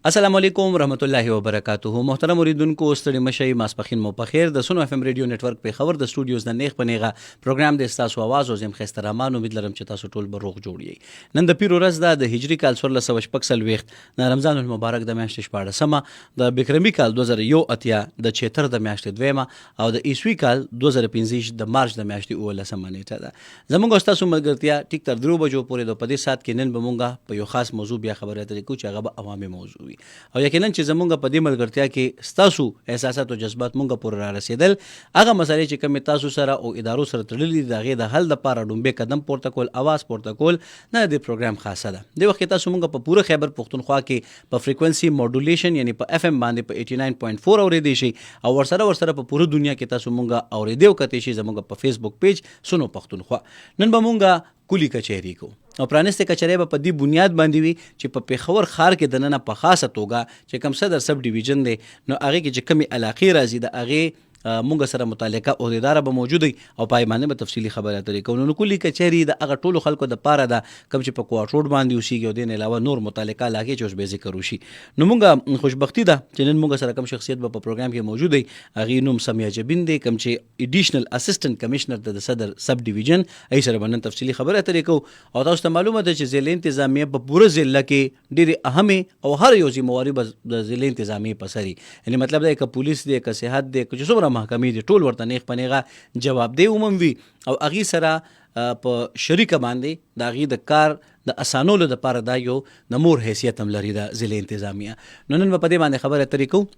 السلام علیکم ورحمۃ اللہ وبرکاتہ. محترم اوریدونکو ستړي مشئ ماسپښین مو په خیر. د سونو اف ام ریډیو نتورک په خبر د سټوډیوز د نیغ پنیغه پروګرام د تاسو आवाज او زم خسته رحمان امید لرم چې تاسو ټول به روغ جوړ یې. نن د پیر ورځ ده د هجری کال 1400 وخت د رمضان المبارک د میاشتې 14مه د بکرمی کال 2001 اتیا د 76 د میاشتې دویمه او د عیسوي کال 2015 د مارچ د میاشتې 19 نیټه ده. زموږ تاسو ملګرتیا ټیک تر 3 بجو پورې د پدې سات کې نن به مونږه په یو خاص موضوع بیا خبرې اترې کوو چې هغه به عوامي موضوع او یقینا چې زمونږ په دې ملګرتیا کې ستاسو احساسات او جذبات مونږ پورې را رسیدل هغه مسالې چې کوم تاسو سره او ادارو سره تړلې دي هغه د حل لپاره ډومبه قدم پورته کول اواز پورته کول نه د پروګرام خاصه ده. د وخت تاسو مونږ په پوره خیبر پختونخوا کې په فریکوئنسي ماډولیشن یعنی په اف ام باندې په 89.4 اوریدئ شي او ورسره په پوره دنیا کې تاسو مونږ اوریدئ او کتئ شي زمونږ په فیسبوک پیج سونو پختونخوا. نن به مونږ کلی کچهری کو او پرانسته کچهری په دې بنیاد باندې وي چې په پیښور ښار کې د نن په خاصه توګه چې کوم صدر سب ډیویژن دی نو هغه کې چې کمی علاقې راځي د هغه مونږ سره متعلقه عہدیدار به موجود وي او پایمانه به تفصیلی خبره اترې کوو. نو کلی کچهری د هغه ټولو خلکو د پاره ده کوم چې په کوارټ باندې اوسېږي او دین علاوه نور متعلقه علاقې چې اوس به ذکر وشي. نو مونږ خوشبختی ده چې نن مونږ سره کوم شخصیت به په پروګرام کې موجود وي. هغه نوم سمیه جبین دی کوم چې ایډیشنل اسسټنټ کمشنر د صدر سب ډیویژن ای سره باندې تفصیلی خبره اترې کوو او تاسو ته معلومه ده چې ضلع انتظامیه په پوره ضلع کې ډېرې اهمه او هر یو ذمہواری د ضلع انتظامیه په سري یعنی مطلب دا چې پولیس دی که صحت دی که څومره محکمې دي ټول ورته نیغ پنیغه جواب دی عموم وي او هغې سره په شریکه باندې د هغې د کار د اسانولو دپاره دا یو د مور حیثیت هم لري د ضلع انتظامیه. نو نن به په دې باندې خبره اترې کوو.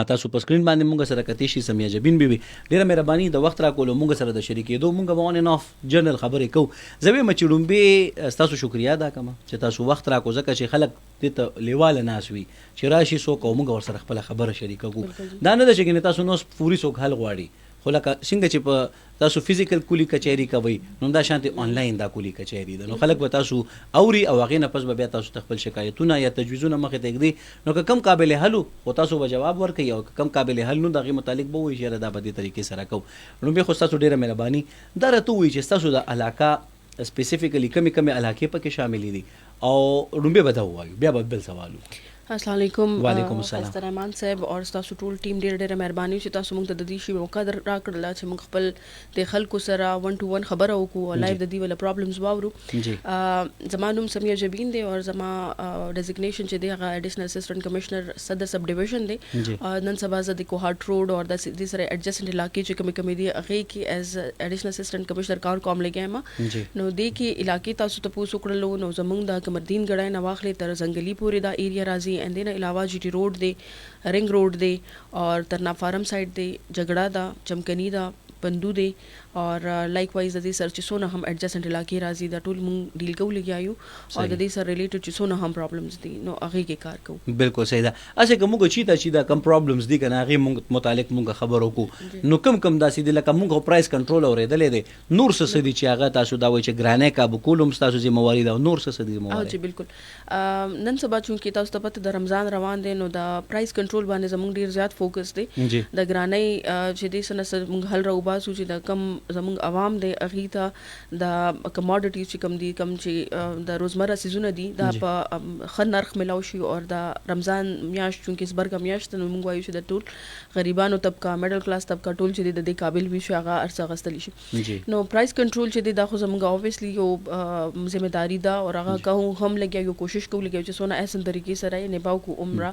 تاسو په سکرین باندې مونږ سره کتئ شي سمیه جبین بیبي ډېره مهرباني د وخت راکولو مونږ سره د شریکېدو مونږ به اون ان اف جنرال خبرې کوو. زه به چې ډومبې ستاسو شکریا ادا کوم چې تاسو وخت راکو ځکه چې خلک دې ته لیواله ناس وي چې راشي څوک او مونږ ورسره خپله خبره شریکه کوو. دا نه ده چې تاسو نو پوري څوک حل غواړي خو لکه څنګه چې په تاسو فزیکل کلی کچهری کوي نو دا شانتي آنلاین دا کلی کچهری ده. نو خلک به تاسو اوري او هغې نه پس به بیا تاسو خپل شکایتونه یا تجویزونه مخې ته ږدي نو که کم قابل حل او تاسو به جواب ورکوي او کم قابل حل نو د هغې متعلق به وایي چې دا په دې طریقې سره کوو. نو بیا خو ستاسو ډېره مهرباني دا راته ووایي چې ستاسو د علاقه سپیسیفیکلی کمې علاقې پکې شاملې دي او ډومبې به دا ووایو بیا به بل سوال وکړو. السلام علیکم. وعلیکم السلام. خسته رحمان صاحب او تاسو ټول ټیم ډېره مهرباني چې تاسو موږ ته د دې شی موقع راکړله چې موږ خپل د خلکو سره 1 to 1 خبره وکړو او لایو د دې ولا پرابلمز واورو. زما نوم سمیه جبین دی او زما ډیزګنیشن چې دی هغه ایډیشنل اسسټنټ کمشنر صدر سب ډیویژن دی. نن سبا زه د کوهارت روډ او د دې سره ایڈجسټنټ علاقې چې کومې دي هغه کې ایز ایډیشنل اسسټنټ کمشنر کار کوم لګیم نو دې کې علاقې تاسو ته پوسو کړلو نو زمونږ د قمردین ګړای نه واخلې تر زنګلی پورې دا ایریا راځي اند دین علاوه جی ٹی روڈ دے رنگ روڈ دے اور ترنا فارم سائڈ دے جھگڑا دا چمکنی دا پندو دے اور لائک وائز د دې سره چې څونه هم ایڈجسټنټ علاقې راځي دا ټول مونږ ډیل کوو لګیا یو او د دې سره ریلیټډ چې څونه هم پرابلمز دي نو هغې کې کار کوو. بالکل صحیح ده. اسې که موږ چې دا کم پرابلمز دي که نه هغې مونږ متعلق مونږ خبر وکړو نو کم داسې دي لکه مونږ پرایس کنټرول اورېدلی دی نور څه دي چې هغه تاسو دا وایي چې ګرانۍ کابو کول هم ستاسو ذمهواري ده نور څه دي ذمهواري؟ جی بالکل. نن سبا چونکې تاسو ته پته د رمضان روان دی نو د پرایس کنټرول باندې زمونږ ډېر زیات فوکس دی. د ګرانۍ چې دې څه نه مونږ حل راوباسو چې د کم زمونږ عوام دی هغې ته د کماډیټیز چې کم دي کم چې د روزمره سیزونه دي دا په ښه نرخ ملاو شي او د رمضان میاشت چونکې زبرګه میاشت نو مونږ وایو چې د ټول غریبانو طبقه میډل کلاس طبقه ټول چې دی د دې قابل وي شي هغه هر څه اخیستلی شي. نو پرایس کنټرول چې دی دا خو زمونږ اوبویسلی یو ذمہداري ده او هغه کوو هم لګیا یو کوشش کوو لګیا چې څونه احسن طریقې سره یې نباو کو عمره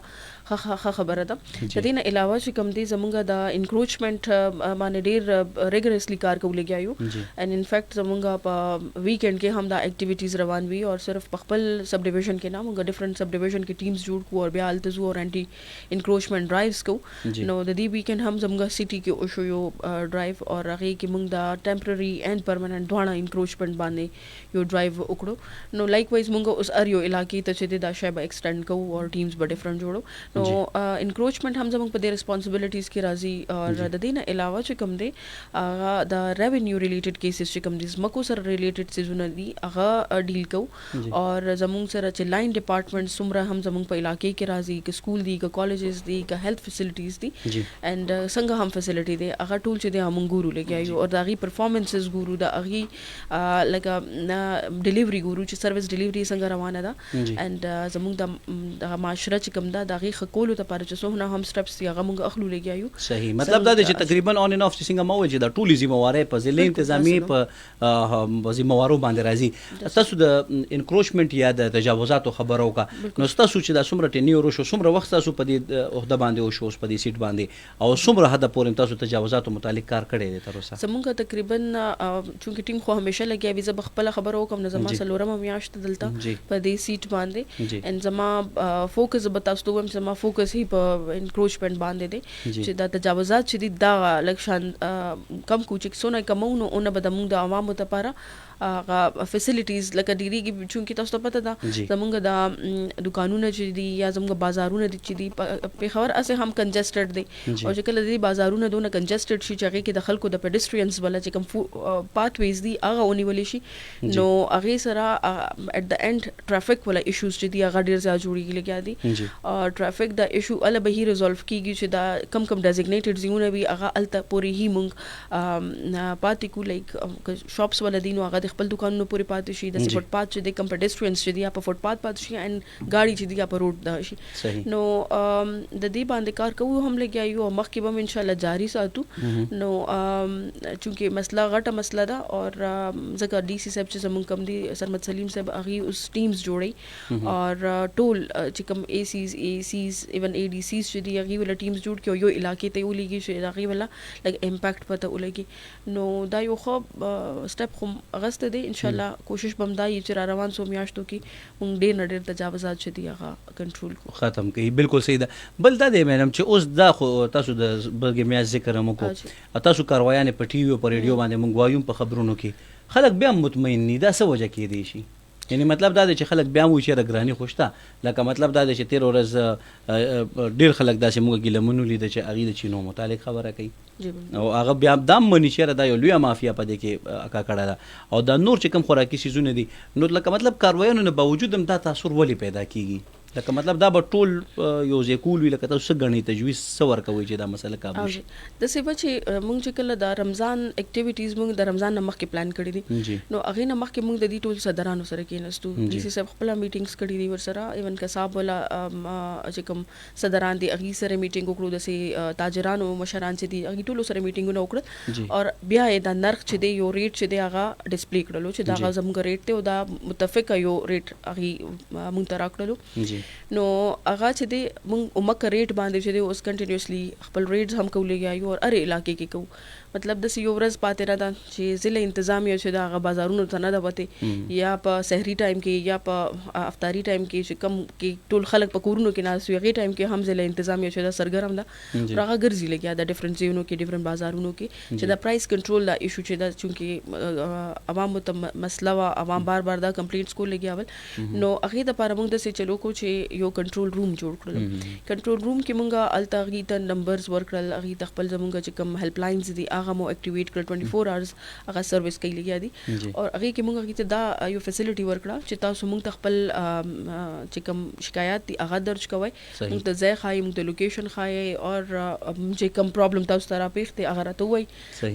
ښه خبره ده. د دې نه علاوه چې کوم دی زمونږ د انکروچمنټ باندې ډېر ریګرسلی کار کوو لګیا یو اینڈ ان فیکٹ زمونږ په ویکینډ کې هم دا ایکټیویټیز روان وي او صرف په خپل سب ډیویژن کې نه مونږ ډفرنٹ سب ډیویژن کې ټیمز جوړ کړو او بیا هلته ځو او انټي انکروچمنټ ډرایوز کوو. نو د دې ویکینډ هم زمونږ سټي کې وشو یو ډرایو او هغې کې مونږ د ټیمپرري اینڈ پرمننټ دواړه انکروچمنٹ باندې یو ډرایو وکړو. نو لایک وایز مونږ اوس هر یو علاقې ته چې دی دا شی به ایکسټینډ کوو او ټیمز به ډفرنٹ جوړو. نو انکروچمنٹ هم زمونږ په دې ریسپانسبلټیز کې راځي اور د دې نه علاوه چې کوم دی هغه د ریونیو ریلیټډ کیسز چې کوم دي زمکو سره ریلیټډ سیزونه دي هغه ډیل کو اور زمونږ سره چې لاین ډپارټمنټ څومره هم زمونږ په علاقې کې راځي که سکول دي که کالجز دي که هیلث فیسلټیز دي اینڈ څنګه هم فیسلټي دي هغه ټول چې دی موږ ګورو لګیایو او د هغې پرفارمنسز ګورو د هغې لکه ډیلیوري ګورو چې سروس ډیلیوري څنګه روانه ده اینڈ زمونږ د معاشره چې کوم ده د هغې ښه کولو دپاره چې څومره هم سټپس دي هغه موږ اخلو لګیایو. صحیح مطلب دا دی چې تقریبا آن اینډ آف چې څنګه ما وویل چې دا ټولې ذمهوارۍ په ضلع انتظامي په ذمهوارو باندې راځي. تاسو د انکروچمنټ یا د تجاوزاتو خبره وکړه نو ستاسو چې دا څومره ټینیور وشو څومره وخت تاسو په دې عهده باندې وشو اوس په دې سیټ باندې او څومره حده پورې تاسو تجاوزاتو متعلق کار کړی دی تر اوسه؟ زمونږ تقریبا چونکې ټیم خو همیشه لګیا وي زه به خپله خبره وکړم نو زما څلورمه میاشت دلته په دې سیټ باندې ان زما فوکس به تاسو ته وایم زما فوکس هی په انکروچمنټ باندې دی چې دا تجاوزات چې دي دا لږ شان کم کو چې څونه کمو نو اونه به زموږ د عوامو لپاره هغه فیسلټیز لکه ډیریږي چونکې تاسو ته پته ده زمونږ د دکانونه چې دي یا زمونږ بازارونه دي چې دي پېښور هسې هم کنجسټډ دی او چې کله دې بازارونه دونه کنجسټډ شي چې هغې کې د خلکو د پیډسټریانس والا چې کوم پات ویز دي هغه ونیولی شي نو هغې سره ایٹ د اینډ ټرافیک والا ایشوز چې دي هغه ډېر زیات جوړېږي لګیا دي ټرافیک د ایشو هله به هی ریزالو کېږي چې دا کم کم ډیزګنیټډ ځایونه وي هغه هلته پورې هی موږ پاتې کو لایک شاپس والا دي نو هغه خپل دکانونو پورې پاتې شي د فوټ پات چې د کم پیډسټریانس چې دي یا په فوټ پات پاتې شي اینډ ګاډي چې دي یا په روډ ده شي نو د دې باندې کار کوو هم لګیا یو مخکې به هم انشاءالله جاری ساتو نو چونکې مسله غټه مسله ده اور ځکه ډي سی صاحب چې زمونږ کم دي سرمد سلیم صاحب هغې اوس ټیمز جوړی اور ټول چې کوم اے سیز ایون اے ډي سیز چې دي هغې والا ټیمز جوړ کړي او یو علاقې ته یې ولیږي چې هغې والا لږ امپیکټ پته ولګي نو دا یو ښه سټپ خو اغسته دی انشاءالله کوشش به همدا وي چې را روان څو میاشتو کې موږ ډېر نه ډېر تجاوزات چې دي هغه کنټرول کړو ختم کړي. بالکل صحیح ده. بل دا دی میډم چې اوس دا خو تاسو د بلګې میاشت ذکر هم وکړو تاسو کاروایانې په ټي وي او په ریډیو باندې موږ وایو په خبرونو کې خلک بیا مطمئن دي دا څه وجه کېدی شي؟ یعنی مطلب دا دی چې خلک بیا وایي چې ګراني خو شته لکه مطلب دا دی چې تېره ورځ ډېر خلک داسې موږ ګیلمون ولیده چې هغې د چینو متعلق خبره کوي او هغه بیا دا مني چې دا یو لویه مافیا په دې کې اکا کړې ده او دا نور چې کوم خوراکي څیزونه دي نو لکه مطلب کاروایانو نه باوجود هم دا تاثر ولې پیدا کېږي؟ لکه مطلب دا به ټول یو ځای کول وي لکه تاسو څه ګڼئ تجویز څه ورکوئ چې دا مسله کابو شي؟ داسې به چې موږ چې کله د رمضان اکټیویټیز موږ د رمضان نه مخکې پلان کړي دي نو هغې نه مخکې موږ د دې ټول صدرانو سره کېناستو ډي سی صاحب خپله میټینګز کړي دي ورسره ایون کساب والا چې کوم صدران دي هغې سره میټینګ وکړو داسې تاجرانو مشران چې دي هغې ټولو سره میټینګونه وکړل اور بیا یې دا نرخ چې دی یو ریټ چې دی هغه ډسپلی کړلو چې دا هغه زموږ ریټ دی او دا متفقه یو ریټ هغې موږ ته راکړلو نو هغه چې دی موږ عمک ریټ باندې چې دی اوس کنټینیوسلی خپل ریټس هم کوو لګیایو او هرې علاقې کې کوو مطلب داسې یو ورځ پاتې نه ده چې ضلع انتظامیه چې د هغه بازارونو ته نه ده وتې یا په سحري ټایم کې یا په افطاري ټایم کې چې کم کې ټول خلک په کورونو کې ناست وي هغې ټایم کې هم ضلع انتظامیه چې ده سرګرم ده نو هغه ګرځي لګیا د ډفرنټ ځایونو کې ډفرنټ بازارونو کې چې د پرایس کنټرول دا ایشو چې ده چونکې عوامو ته مسله وه عوام بار بار دا کمپلینټس کول لګیا ول نو هغې دپاره موږ داسې چلو کو چې یو کنټرول روم جوړ کړل کنټرول روم کې موږ هلته هغې ته نمبرز ورکړل هغې ته خپل زموږ چې کوم هیلپ لاینز دي هغه مو اکټیویټ کړل 24 hours هغه سروس کوي لګیا دي او هغې کې موږ هغې ته دا یو فیسلټي ورکړه چې تاسو موږ ته خپل چې کوم شکایات دي هغه درج کوئ موږ ته ځای ښایي موږ ته لوکیشن ښایي اور چې کوم پرابلم تاسو ته راپېښ دی هغه راته ووایي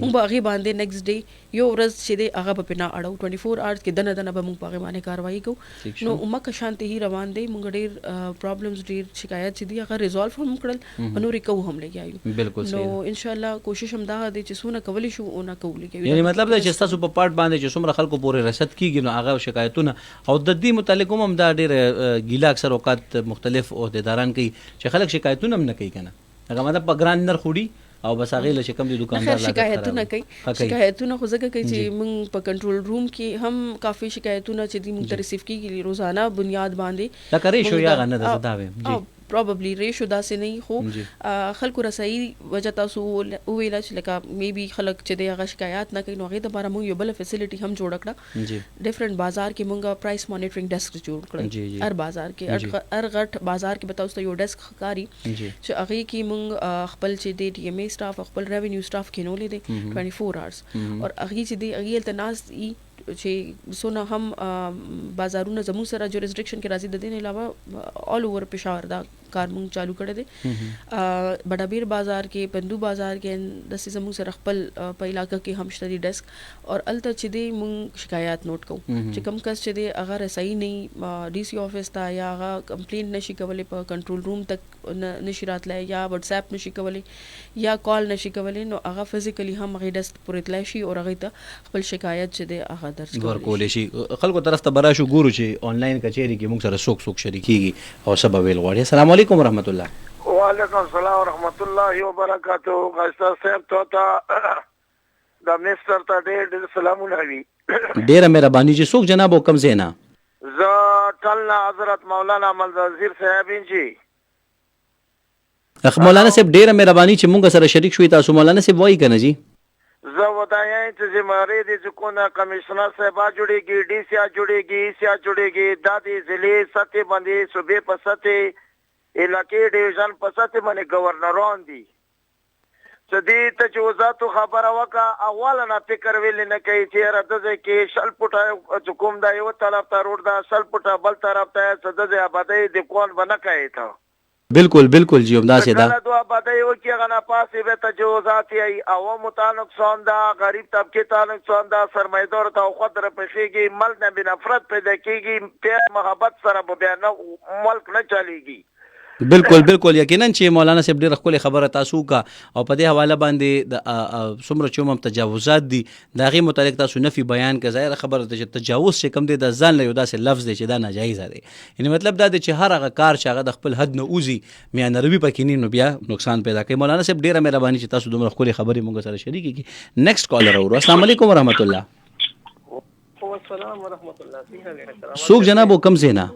موږ به هغې باندې نیکسټ ډے یو ورځ چې دی هغه به پرې نه اړو 24 hours کې دنه دنه به موږ په هغې باندې کاروایي کوو نو عمکه شانتې هی روان دی موږ ډېر پرابلمز ډېر شکایات چې دي هغه ریزالو هم کړل او نورې کوو هم لګیا یو نو انشاءالله کوشش هم دا دی چې څونه کولی شو ونه کوو لګیا یعنی مطلب دا چې ستاسو په پارټ باندې چې څومره خلکو پورې رسد کېږي نو هغه شکایتونه او د دې متعلق هم دا ډېر ګیله اکثر اوقات مختلف عهدیداران کوي چې خلک شکایتونه هم نه کوي که نه هغه مطلب په ګران نرخ وړي او بس هغې له چې کوم دي دوکاندار شکایتونه کوي شکایتونه خو ځکه کوي چې موږ په کنټرول روم کې هم کافي شکایتونه چې دي موږ ته ریسیو کېږي روزانه بنیاد باندې دا کرې شو یا نه ده دا ویم پروبابلی ریشو داسې نه خو خلکو رسایي وجه تاسو وویله چې لکه میبي خلک چې دی هغه شکایات نه کوي نو هغې دپاره موږ یو بله فیسیلیټي هم جوړه کړه ډفرنٹ بازار کې موږ پرایس مانیټرنګ ډیسک جوړ کړی هر بازار کې هر غټ بازار کې به تاسو ته یو ډیسک ښکاري چې هغې کې موږ خپل چې دی ډي ایم اے سټاف خپل ریونیو سټاف کینولی دی 24 hours اور هغې چې دی هغې هلته ناست وي چې څونه هم بازارونه زموږ سره جورسډکشن کې راځي د دې نه علاوه آل اوور پېښور دا کار مونږ چالو کړی دی بډابیر بازار کې پندو بازار کې داسې زموږ سره خپل په علاقه کې هم شته دي ډیسک اور هلته چې دی مونږ شکایات نوٹ کوو چې کوم کس چې دی هغه رسایي نه ډي سی آفس ته یا هغه کمپلینټ نشي کولی په کنټرول روم تک نشي راتلی یا وټس اپ نشي کولی یا کال نشي کولی نو هغه فزیکلی هم هغې ډیسک پورې تللی شي اور هغې ته خپل شکایت چې دی هغه درج ورکولی شي خلکو طرف ته به راشو ګورو چې آنلاین کچهري کې موږ سره څوک شریکېږي او څه به ویل غواړي. السلام علیکم ورحمت الله. وعلیکم السلام ورحمت الله وبرکاتہ. غاستا صاحب ته د منسٹر ته ډېر سلامونه وي. ډېره مهرباني چې څوک جناب حکم زینا ز ټلنا حضرت مولانا ملزیر صاحب انجی اخ مولانا صاحب ډېره مهرباني چې موږ سره شریک شوي تاسو مولانا صاحب وایي کنه جی زه ودایم چې زماره دي چې کو کمشنر صاحب جوړيږي ډي سی جوړيږي سی جوړيږي د دې ضلع سطح باندې صوبې په سطح علاقې ډیویژن په سطح باندې گورنران دي چې دې ته چې وزاتو خبره وکړه اوله نه فکر ویل نه کوي چې راځي کې شل پټه کوم دا یو طرف ته روډ دا شل پټه بل طرف ته سده آبادی د کون بنه کوي ته بالکل بالکل جی همدا سي دا دو آبادی او کې غنا پاسې به تجاوزات ای عوام ته نقصان دا غریب طبقه ته نقصان دا سرمایدار ته خود را پېږي ملک نه بنفرت پیدا کیږي په محبت سره به بیان ملک نه چلیږي. بالکل بالکل یقینا چې مولانا صاحب ډېر ښکلې خبره تاسو کا او په دې حواله باندې د څومره چې هم تجاوزات دي د هغې متعلق تاسو نفي بیان که ظاهره خبره ده چې تجاوز چې کوم دی د ځان له یو داسې لفظ دی چې دا ناجایزه دی یعنې مطلب دا دی چې هر هغه کار چې هغه د خپل حد نه وځي میانروي پکې نه نو بیا نقصان پیدا کوي. مولانا صاحب ډېره مهرباني چې تاسو دومره ښکلې خبرې موږ سره شریکې کړي. نیکسټ کالر اورو. السلام علیکم ورحمت الله. السلام ورحمت الله. څوک جناب حکم زینا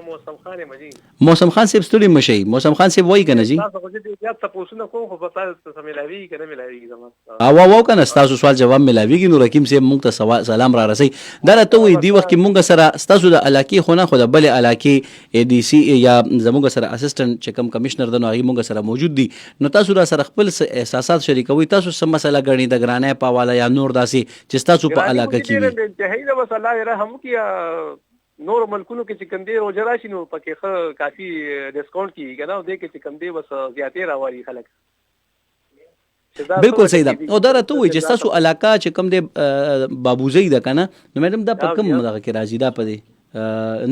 موسم خان مجي موسم خان صاحب ستړي مشي موسم خان صاحب وایي کنه جی تاسو خو دې بیا تاسو نه کوم خو په تاسو سره ملاوي کنه ملاوي زموږ او کنه تاسو سوال جواب ملاويږي نو رقم صاحب مونږ ته سلام را رسي دا راته وي دی وخت کې مونږ سره تاسو د علاقې خو نه خو د بل علاقې ای ډي سي یا زموږ سره اسسټنټ چې کوم کمشنر د نو هغه مونږ سره موجود دي نو تاسو را سره خپل احساسات شریکوي تاسو سم مسله غړنی د ګرانه په حواله یا نور داسي چې تاسو په علاقې کې وي ته هیله بس الله رحم کیا نور ملکونو کې چې کوم دی روزه راشي نو پکې ښه کافي ډیسکاونټ کیږي کنه او دې کې چې کوم دی بس زیاتې راوړي خلک بالکل صحیح ده. او دا راته وایي چې تاسو علاقه چې کوم دی بابوزۍ ده کنه نو مېډم دا په کوم دغه کې راځي دا په دې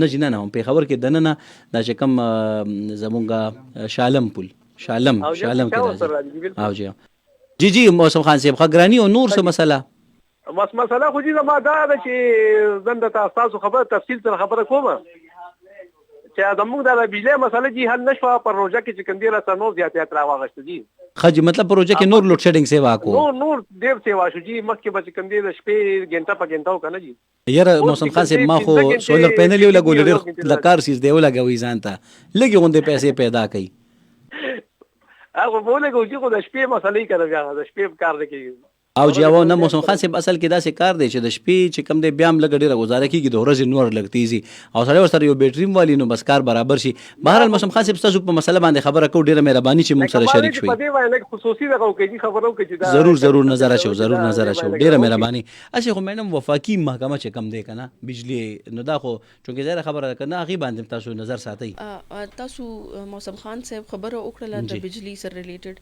نه جنا نه هم په خبر کې دننه دا چې کوم زمونږ شالم پل شالم کې راځي او جی جی موسم خان صاحب خګرانی او نور څه مسله بس مسله خو دې زما دا ده چې زنده تاسو خبره تفصیل سره خبره کوم چې زموږ د بجلی مسله دي حل نشوه پر روژه کې چې کوم دی راسره نور زیاتیات راواغېسته دي خجی مطلب پر روژه کې نور لوډ شیډینګ سیوا کو نور ډېر سیوا شو جی مخکې به چې کوم دی د شپې ګنټه په ګنټه وکنه جی یاره موسم خان صاحب ما خو سولر پینل یو لګول ډېر د کار سیس دی ولګوي ځان ته لږې غوندې پیسې پیدا کوي هغه به ولګو چې خو د شپې مسلې کوي بیا د شپې کار نه کوي او جاو نه موسم خان صاحب اصل کې داسې کار دی چې د شپې چې کم دی بیا هم لږ ډېره گزاره کېږي د ورځې نور لږ تیزي او سړی ورسره یو بیټري والي نو بس کار برابر شي. بهرحال موسم خان صاحب ستاسو په مسله باندې خبره کوو ډېره مهرباني چې موږ سره شریک شوي. ضرور نظر اچو ډېره مهرباني. اچھا خو میډم وفاقي محکمه چې کم دی که نه بجلی نو دا خو چونکې ظاهره خبره ده که نه هغې باندې تاسو نظر ساتئ. تاسو موسم خان صاحب خبره وکړله د بجلی سره ریلیټډ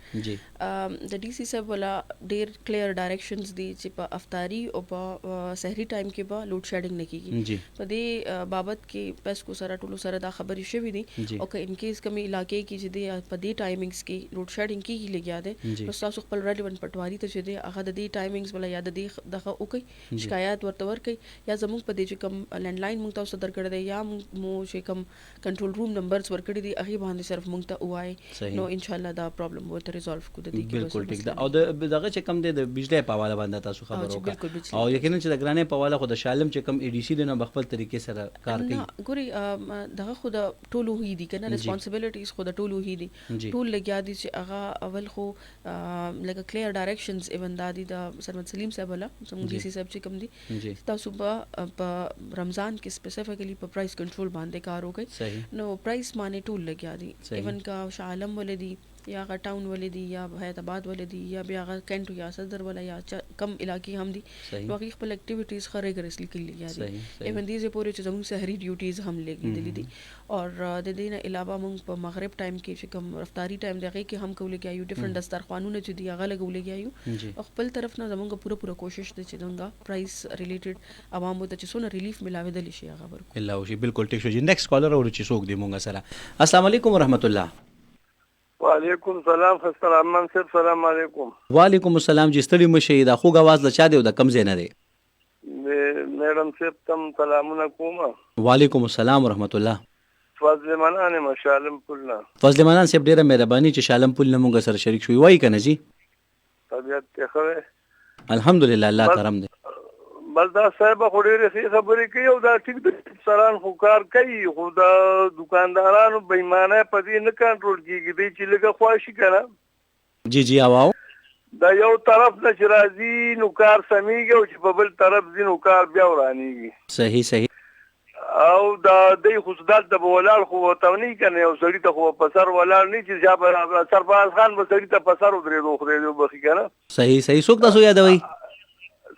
د ډي سی صاحب والا ډېر کلیر ډایرکشنز دي چې په افطاري او په سحري ټایم کې به لوډ شیډینګ نه کیږي. په دې بابت کې پسکو سره ټولو سره دا خبرې شوې دي او که ان کیس کومې علاقې کې چې دی په دې ټایمنګز کې لوډ شیډینګ کیږي لګیا دی نو تاسو خپل ریلیونټ پټواري ته چې دی هغه د دې ټایمنګز ولا یا د دې دغه وکړي شکایت ورته ورکړي یا زموږ په دې چې کوم لینډلاین موږ تاسو درکړی دی یا موږ چې کوم کنټرول روم نمبرز ورکړي دي هغې باندې صرف موږ ته ووایي نو انشاءالله دا پرابلم ورته ریزالو کو د دې کې. بالکل ټیک ده. او دغه چې کوم دی د بجلی په حواله باندې تاسو خبر بالکل وکړه بجلی. او یقینا چې د ګرانۍ په حواله خو د شالم چې کم ADC دی نو بخپل طریقې سره کار کوي. نه ګوري دغه خو د ټولو هی دي کنه ریسپانسیبিলিټیز خو د ټولو هی دي ټول لګیا دي چې هغه اول خو لکه کلیر ډایرکشنز ایون دادي د سرمد سلیم صاحب ولا زموږ ډي سي صاحب چې کوم دي تاسو په رمضان کې سپیسیفیکلی په پرایس کنټرول باندې کار وکړي نو پرایس باندې ټول لګیا دي ایون کا شاه عالم ولدي یا غ ټاون ولدي یا حیات آباد ولدي یا بیا غ کینټ یا صدر ولا یا کم علاقې هم دي نو هغه خپل اکټیویټیز خره ګرسلی کړي دي ایون دې زه پورې چې زموږ سحری ډیوټیز هم لګېدلې دي اور د دې نه علاوه موږ په مغرب ټایم کې چې کوم رفتاری ټایم دغه کې هم کولې کېایو ډیفرنٹ دسترخوانونه چې دی هغه لګولې کېایو خپل طرف نه زموږ پوره کوشش ده چې دغه پرایس ریلیټډ عوامو ته چې څونه ریلیف ملاوي شي هغه ورکو الله شي بالکل ټیک شو جی نیکست کالر اور چې څوک دی مونږ سره. السلام علیکم ورحمت الله. وعلیکم السلام خستر امان صاحب سلام علیکم. وعلیکم السلام جی ستړي مشه دا خوږ आवाज لچا دی او د کم زینه دی. میډم صاحب تم سلامونه کوم. وعلیکم السلام ورحمت الله. فضل منان مشالم پلنا. فضل منان صاحب ډیره مهرباني چې شالم پل نه مونږ سره شریک شوی وای کنه جی. طبیعت ته خو الحمدلله الله کرم دی. بس دا صاحب خو ډیره خبرې کوي او دا ټیک د سران خو کار کوي خو دا دکاندارانو بېمانه پدې نه کنټرول کیږي دی چې لګه خواشي کنه. جی جی اواو دا یو طرف نه چې راځي نو کار سميږي او چې په بل طرف ځینو کار بیا ورانیږي. صحیح او دا د خصوصات د بولال خو تونی کنه یو سړی ته خو په سر ولال نه چې جابر سرفراز خان به سړی ته په سر ودرې دوه بخي کنه. صحیح څوک تاسو یادوي؟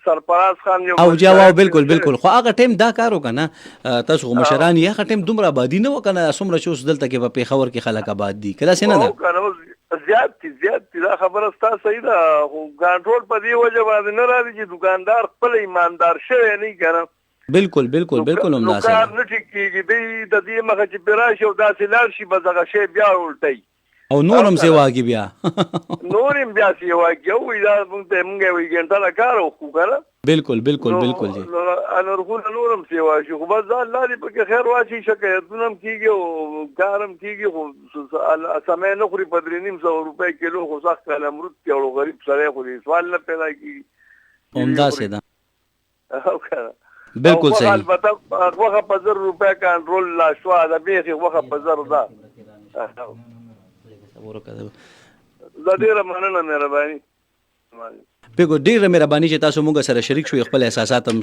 سرفراز خان یو او جواب بالکل خو هغه ټیم دا کار وکنه تاسو مشران یې هغه ټیم دومره آبادی نه وکنه څومره چې اوس دلته کې په پیښور کې خلک آباد دي کله څنګه نه زیات دا خبره ستا صحیح ده خو کنټرول په دې وجه باندې نه راځي چې دکاندار خپل ایماندار شوی نه کنه. بالکل هم دا کار نه ټیک کیږي د دې مخه چې پراشه او داسې لار شي به دغه شی بیا الټي او نورم سیواږي بیا نورم بیا سیواږي او دا موږ وی ګنټه لا کار وکړو کنه. بالکل جی انا رغون نورم سیواږي خو بس الله دې په خیر واچي شکایتونه کیږي او کارم کیږي خو سمې نه خوري په 300 روپے کیلو خو سخت کله مرد کې او غریب سره خو سوال نه پیدا کیږي. عمدہ سے دا او کنه بالکل صحیح. البته هغه په 1000 روپے کنټرول لا شو دا به هغه په 1000 دا ډیره مننه مهرباني. پیګو ډیره مهرباني چې تاسو مونږ سره شریک شوي خپل احساسات هم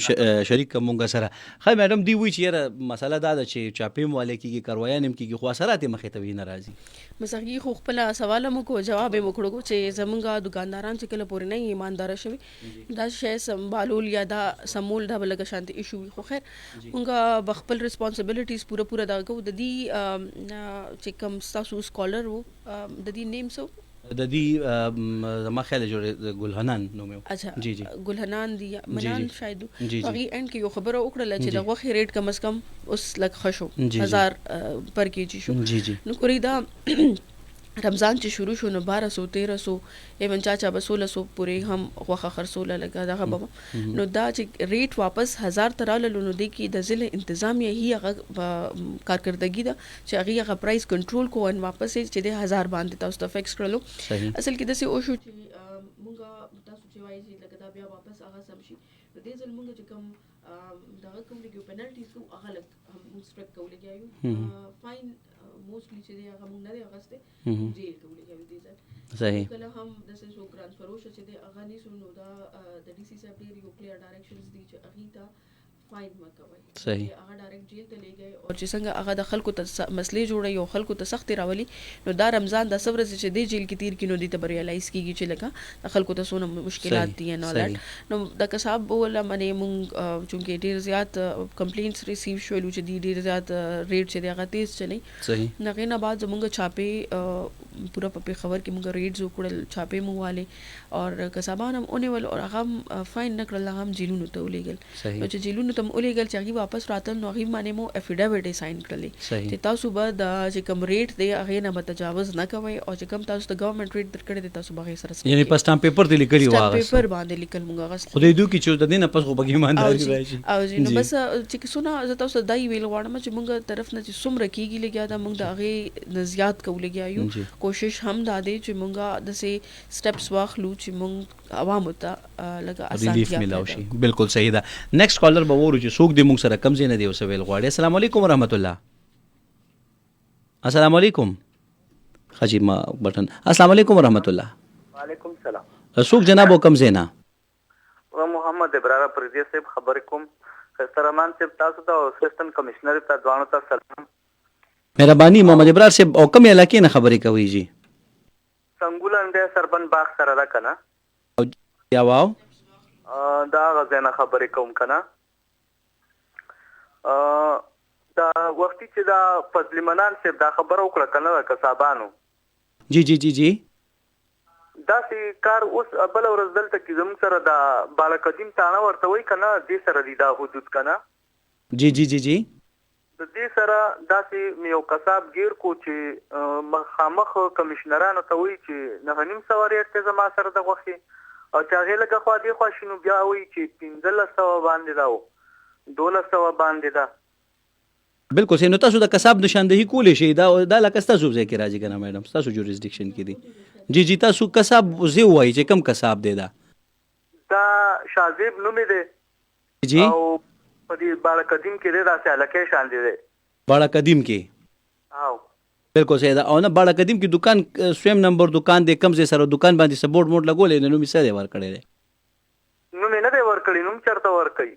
شریک مونږ سره. خای میډم دی وی چې یاره مسله دا ده چې چاپیم والے کیږي کاروایان هم کیږي خو اثرات مخې ته وی ناراضي مسخي خو خپل سوال مو کو جواب مو کړو چې زمونږ دکانداران چې کله پورې نه ایماندار شوي دا شی سمبالول یا دا سمول دا بلګه شانتي ایشو خو خیر مونږ بخپل ریسپانسیبিলিټیز پوره دا کو د دې چې کوم تاسو سکولر وو د دې نیم سو د دې ما خیال جوړ ګلحنان نوم یو. اچھا جی ګلحنان دی منان شاید هغه اند کې یو خبره وکړه چې د غوخي ریټ کم از کم اوس لک خشو 1000 پر کېجی شو. نو کوری دا رمضان چې شروع شو نو 1200 ایون چاچا 1600 پورې هم غوخه خرڅوله لګا دا غو نو دا چې ریټ واپس 1000 تراله نو دی کې د ضلع انتظامیه هي کارکردګي دا چې هغه پرایس کنټرول کو ان واپس چې د 1000 باندې تاسو ته فکس کړلو. اصل کې د څه او شو چې مونږ تاسو چې وایي چې لګا بیا واپس هغه سم شي د دې ځل مونږ چې کوم دا کوم لګي پنالټیز کو هغه لګ هم سټریک کولګیایو فاین موستلی چې هغه مونږ نه دی غسته جیل کولګیایو دي ځل صحیح کله هم د څه سو ګران فروش چې د هغه نه سنو دا د ډي سي صاحب ډیر یو کلیر ډایرکشنز دي چې هغه ته فاین مکوي صحیح هغه ډایرکټ جیل ته لګي او چې څنګه هغه د خلکو ته مسلې جوړي او خلکو ته سخت راولي نو دا رمضان د صبر چې دی جیل کې تیر کینو دي ته ریلایز کیږي چې لکه خلکو ته سونه مشکلات دي نو نو د کسب ولا منه مونږ چونکه ډیر زیات کمپلینټس ریسیو شول چې ډیر زیات ریټ چې هغه تیز چلی صحیح نغې نه بعد زمونږ چاپې پورا په خبر کې مونږ ریټ زو کړل چاپې مو والے او کسبان هم اونې ول او هغه فاین نکړل هم جیلونو ته ولېګل نو چې جیلونو ته ولېګل چې هغه واپس راتل نو هغه باندې مو افیډیویټ ساين کړلې چې تاسو به د چې کوم ریټ دی هغه نه متجاوز نه کوي او چې کوم تاسو د ګورنمنت ریټ درکړی دی تاسو به سره یعنی په سټامپ پیپر دی لیکلی واغ پیپر باندې لیکل مونږ غس خدای دوی کی چې د دې نه پس خو بګی ایمانداري راشي او نو بس چې څونه تاسو دای ویل غواړم چې مونږ طرف نه چې څومره کیږي لګیا دا مونږ د هغه نزيات کولګیا یو کوشش هم دا دی چې مونږه د سي سټیپس واخلو چې مونږ عوامو ته لکه ریلیف اسانتیا ملاو پیدا شي. بالکل صحیح ده. نیکسٹ کالر به وورو چې څوک دې موږ سره کم ځای نه دی وسویل غواړي. السلام علیکم ورحمت الله. السلام علیکم. خجی ما بٹن. السلام علیکم ورحمت الله. وعلیکم السلام. څوک جناب کم ځای نه؟ و محمد ابرار پردیس صاحب خبر کوم. خسترمان صاحب تاسو ته اسسټنټ کمشنر ته دوانو ته سلام. مهرباني محمد ابرار صاحب او کوم علاقې نه خبرې کوي جی؟ څنګه لنده سربن باغ سره ده کنه. یا واو دا غزنه خبرې کوم کنه. دا وختي چې دا فضل منان صاحب دا خبر وکړه کنه کسابانو. جی جی جی جی. دا سي کار اوس بل ورځ دلته کې زموږ سره دا بالا قدیم تانه ورته وای کنه دې سره دی دا حدود کنه. جی جی جی جی. د دې سره دا سي یو کساب گیر کو چې مخامخ کمشنرانو ته وای چې نه نیم سواری ته زما سره د غوخي او چې هغه لکه خو دې خواشینو بیا وای چې 1500 باندې دا 1200 باندې دا. بالکل سي. نو تاسو د کساب نشاندهي کولې شي دا لکه تاسو ځای کې راځي کنه میډم تاسو جوریسډکشن کې دي. جی جی تاسو کساب زی وای چې کم کساب دی دا شازیب نومې دی جی او په دې بالا قدیم کې دی دا چې الکه شان دی بالا قدیم کې. او بالکل صحیح ده. او نه بالا قدیم کې دکان سویم نمبر دکان دی کم ځای سره دکان باندې سپورټ موډ لګولې نو می سره ور کړی دی نو نه دی ور کړی نو چرته ور کوي.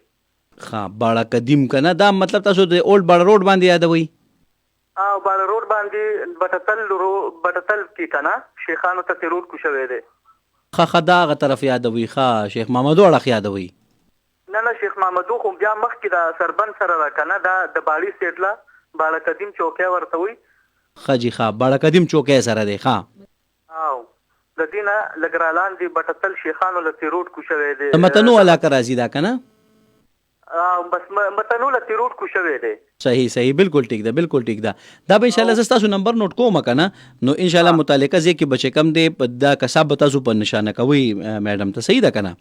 ها بالا قدیم کنه دا مطلب تاسو د اولډ بالا روډ باندې یادوي. او بالا روډ باندې بټتل کې کنه شیخانو ته روډ کو شوی دی. خا دا غ طرف یادوي. خا شیخ محمد وړه یادوي. نه شیخ محمد خو بیا مخ کې دا سربن سره را کنه دا د بالی سیټلا بالا قدیم چوکۍ ورته وي. خجی خا بالا قدیم چوکۍ سره دی. خا او د دینه لګرالان دی بټتل شیخانو له روډ کو شوی دی. متنو علاقه راځي دا کنه. بس متنو له روډ کو شوی دی. صحیح صحیح بالکل ٹھیک ده بالکل ٹھیک ده. دا به ان شاء الله تاسو نمبر نوٹ کوم کنه نو ان شاء الله متعلقه ځکه چې بچ کم دی دا کسب تاسو په نشانه کوي میډم ته صحیح ده کنه.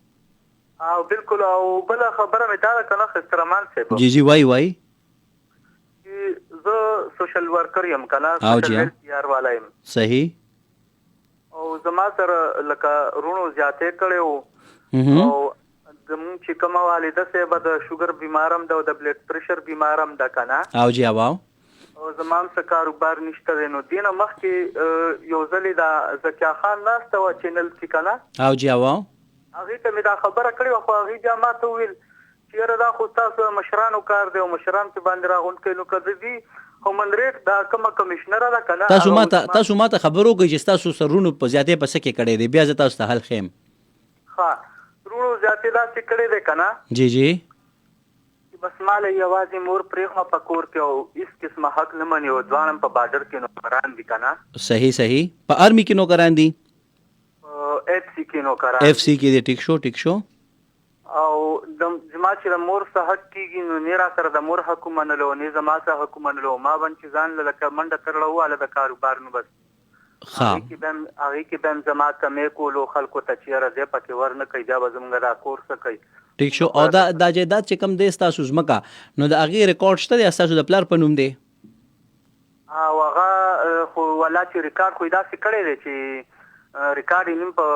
او بالکل. او بل خبره مې دا کنه خسترمان صاحب جی جی وای زه سوشل ورکر یم کنه سوشل یار والا یم. صحیح. او زما سره لکه رونو زیاتې کړو او زمون چې کوم والده صاحب د شوګر بیمارم ده او د بلډ پريشر بیمارم ده کنه. او جی واو او زمام څه کاروبار نشته نو دینه مخ کې یو ځلې دا زکیا خان ناشته و چینل کې کنه. او جی واو هغه ته مې دا خبره کړې خو هغه بیا ما ته ویل چې دا خو تاسو مشرانو کار دی او مشران په باندې راغون کې نو کړی دي هومن ریټ دا کوم کمشنر ده کنه. تاسو ماته خبرو کوي چې تاسو سرونو په زیاتې پسې کې کړی دی بیا زه تاسو ته حل خیم. ها رونو زیاتې دا چې کړی دی کنه. جی جی. بس مال یوازې مور پرېخه پکور کې او اس قسمه حق نه مني او ځوانم په بارډر کې نوکران دي کنه. صحیح صحیح. په آرمی کې نوکران دي. اف سی کې نوکران. اف سی کې دي. ټیک شو. او د جما چې مور سره حق کیږي نو نه را سره د مور حق منلو نه زما سره حق منلو ما باندې ځان لکه منډه ترلو واله د کاروبار نو بس. هغه کې بم زما کمې کولو خلکو ته چیرې دې پکې ورنه کوي دا زمونږ دا کورس کوي. ټیک شو. او دا جیدات چې کم دی تاسو زمکا نو د هغه ریکارډ شته د تاسو د پلار په نوم دی. او هغه خو ولا چې ریکارډ خو دا څه کړی دی چې ریکارډ نیم په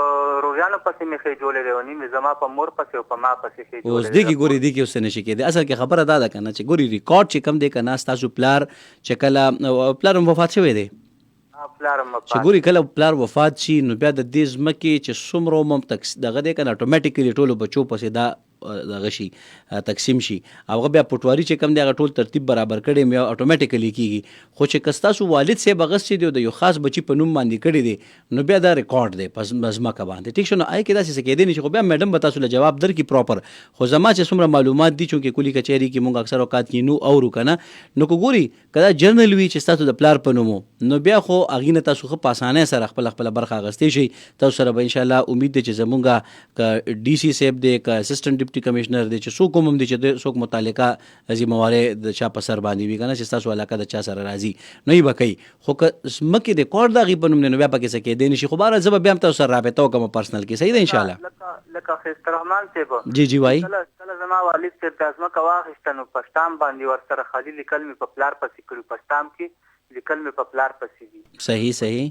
روزانه پسې مې خې جوړې دی او نیم زما په مور پسې او په ما پسې خې جوړې. اوس دغه ګوري دي کې اوس نه شي کېدی. اصل کې خبره دا ده کنه چې ګوري ریکارډ چې کم دی کنه تاسو پلار چې کله پلار وفات شوی دی. چې ګوري کله پلار وفات شي نو بیا د دې ځمکې چې څومره مم دغه دی کنه اتوماتیکلی ټولو بچو پسې دا دغه شي تقسیم شي او هغه بیا پټواري چې کم دی هغه ټول ترتیب برابر کړي مې اتوماتیکلی کیږي. خو چې کستاسو والد صاحب هغه چې دی د یو خاص بچی په نوم باندې کړي دي نو بیا دا ریکارډ دی پس ځمکه باندې. ټیک شو. نو آی کې دا څه کېدی نشي خو بیا میډم به تاسو له جواب درکې پراپر. خو زما چې څومره معلومات دي چې کلی کچېری کې مونږ اکثر اوقات کې نو اورو کنه نو کو ګوري کدا جرنل وی چې تاسو د پلار په نومو نو بیا خو اغه نه تاسو خو پاسانه سره خپل برخه غستې شي تاسو سره به ان شاء الله امید ده چې زمونږه ک ډي سي صاحب دی ک اسسټنټ ډیپټي کمشنر دی چې څوک هم دي چې څوک متعلقه ذمہواره د چا په سر باندې وي کنه چې تاسو علاقه د چا سره راځي نو یې بکې خو ک مکه د کوډ دا غي په نوم نه بیا پکې څه کې دی نشي خو بار زب بیا تاسو سره رابطه کوم پرسنل کې صحیح ده ان شاء الله. لکه خستر رحمان صاحب جی جی وای کله زما والد صاحب تاسو مکه واخښتنو پښتام باندې ور سره خالي لیکل می په پلار پسې کړو پښتام کې لیکل می په پلار پسې دي. صحیح صحیح.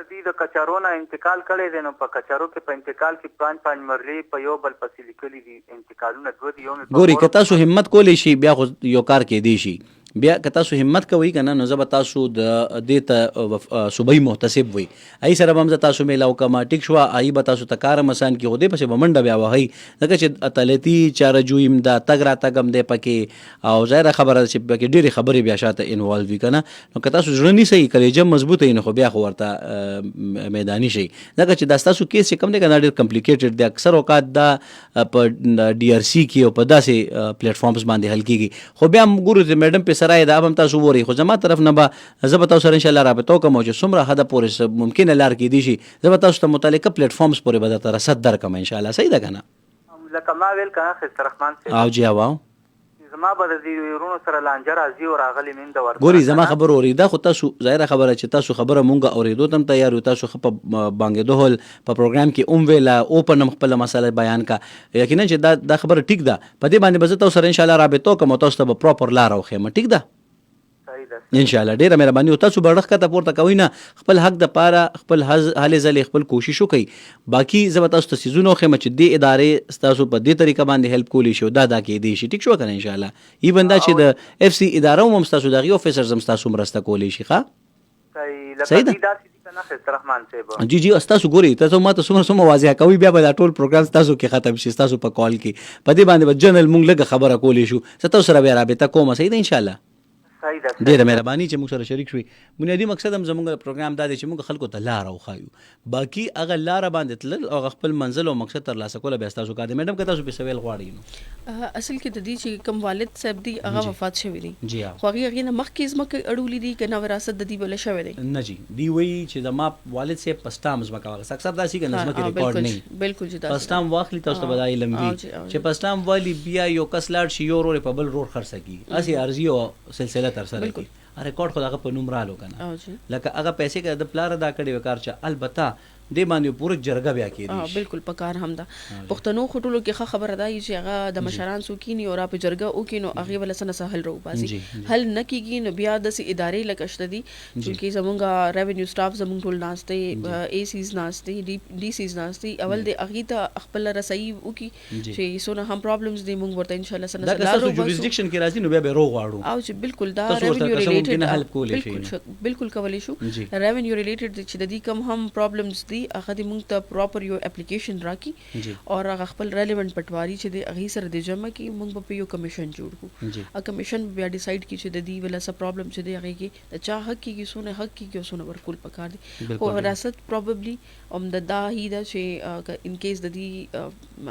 دې د کچارو نه انتقال کړی دی نو په کچارو کې په انتقال کې 5 مرلې په یو بل پسې لیکلي دي انتقالونه دوه دي. یو ګوري که تاسو همت کولی شي بیا خو یو کار کې دی شي بیا که تاسو همت کوئ که نه نو زه به تاسو د دې ته صوبایي محتسب وي ای سره به هم زه تاسو میلاو کړم ټیک شوه ای به تاسو ته کار هم اسان کړي خو دې پسې به منډه بیا وهئ ځکه چې عدالتي چارهجویي هم ده تګ راتګ هم دی پکې او ظاهره خبره ده چې پکې ډېرې خبرې بیا شاته انوالو وي که نه نو که تاسو زړه نیسئ کلیجه مضبوطه وي نو خو بیا خو ورته میداني شئ ځکه چې دا ستاسو کیس چې کوم دی که دا ډېر کمپلیکیټډ دی اکثر اوقات دا په ډي آر سی کې او په داسې پلیټفارمز باندې حل کېږي خو بیا هم ګورو چې میډم پې سره دا به هم تاسو وورئ خو زما طرف نه به زه به تاسو سره انشاءالله رابطه وکړم او چې څومره حده پورې ممکنه لار کېدی شي زه به تاسو ته متعلقه پلیټفارمز پورې به درته رسد درکړم انشاءالله صحیح ده که نه لکه ما ویل که نه خسته رحمان صاحب او جی اواو زما به د دې ورونو سره لانجه راځي او راغلي مینده ورکړه ګوري زما خبر اورېده خو تاسو ظاهره خبره چې تاسو خبره مونږ اورېدو ته هم تیار یو تاسو ښه په بانګېدو هول په پروګرام کې اوم ویله اوپن هم خپله مسله بیان کا یقینا چې دا خبره ټیک ده په دې باندې به زه تاسو سره انشاءالله رابطه وکړم او تاسو ته به پراپر لاره وښیم ټیک ده انشاءالله ډیره مهرباني او تاسو به ډخ کته پورته کوئ نه خپل حق د پاره خپل هلې ځلې خپل کوشش وکړئ باقي زه به تاسو ته څیزونه وښیم چې دې ادارې ستاسو په دې طریقه باندې هیلپ کولی شي او دا کېدی شي ټیک شو که نه انشاءالله ایون دا چې د اف سی اداره هم ستاسو د هغې افیسرز هم ستاسو مرسته کولی شي ښه صحیح ده جی جی ستاسو ګوري تاسو ما ته څومره واضح کوي بیا به دا ټول پروګرام ستاسو کې ختم شي ستاسو په کال کې په دې باندې به جنرال مونږ لږه خبره کولی شو زه تاسو سره بیا رابطه کوم صحیح ده انشاءالله ډیره مهرباني چې موږ سره شریک شوي بنیادي مقصد هم زموږ پروګرام دا دی چې موږ خلکو ته لاره وښایو باقي هغه لاره باندې تلل او خپل منزل او مقصد ترلاسه کول بیا ستاسو کار دی میډم که تاسو پې سوال غواړئ نو اصل کې د دې چې کوم والد صاحب دی هغه وفات شوی دی جی خو هغې نه مخکې ځمکه اړولې دي که نه وراثت د دې بله شوی دی نه جی دی وایي چې زما والد صاحب په سټام ځمکه واخیسته اکثر داسې که نه ځمکې ریکارډ نه وي بالکل چې په سټام واخلي تاسو ته به دا علم وي چې په سټام والي بیا یو کس لاړ شي یو ورور په بل ورور خرڅه کړي هسې عرضي او سلسله ترسره کړي ریکارډ خو دغه په نوم رالو که نه لکه هغه پیسې که د پلار ادا کړې وې کار چې البته دې باندې پوره جرګه بیا کېدی بالکل په کار هم ده پښتنو خو ټولو کې ښه خبره ده چې هغه د مشران څوک کیني او را په جرګه وکړي نو هغې به له څه نه څه حل راوباسي حل نه کېږي نو بیا داسې ادارې لکه شته دي چونکې زمونږ ریونیو سټاف زمونږ ټول ناست دی اے سیز ناست دی ډي سیز ناست دی اول د هغې ته خپله رسایي وکړي چې څونه هم پرابلمز دي مونږ ورته انشاءالله څه نه څه لار وباسو جوریسډکشن کې راځي نو بیا به روغ غواړو او چې بالکل دا ریونیو ریلیټډ بالکل کولی شو ریونیو ریلیټډ چې د دې کم هم پرابلمز دي هغه د مونږ ته پراپر یو اپلیکیشن راکړي او هغه خپل ریلیونټ پټواري چې د هغې سره د جمع کړي موږ به په یو کمیشن جوړ کړو هغه کمیشن بیا ډیسایډ کړي چې د دې ولا څه پرابلم چې دی هغې کې د چا حق کېږي څونه حق کېږي او څونه ورکول پکار دي خو وراثت پرابلی هم د دا هی ده چې ان کیس د دې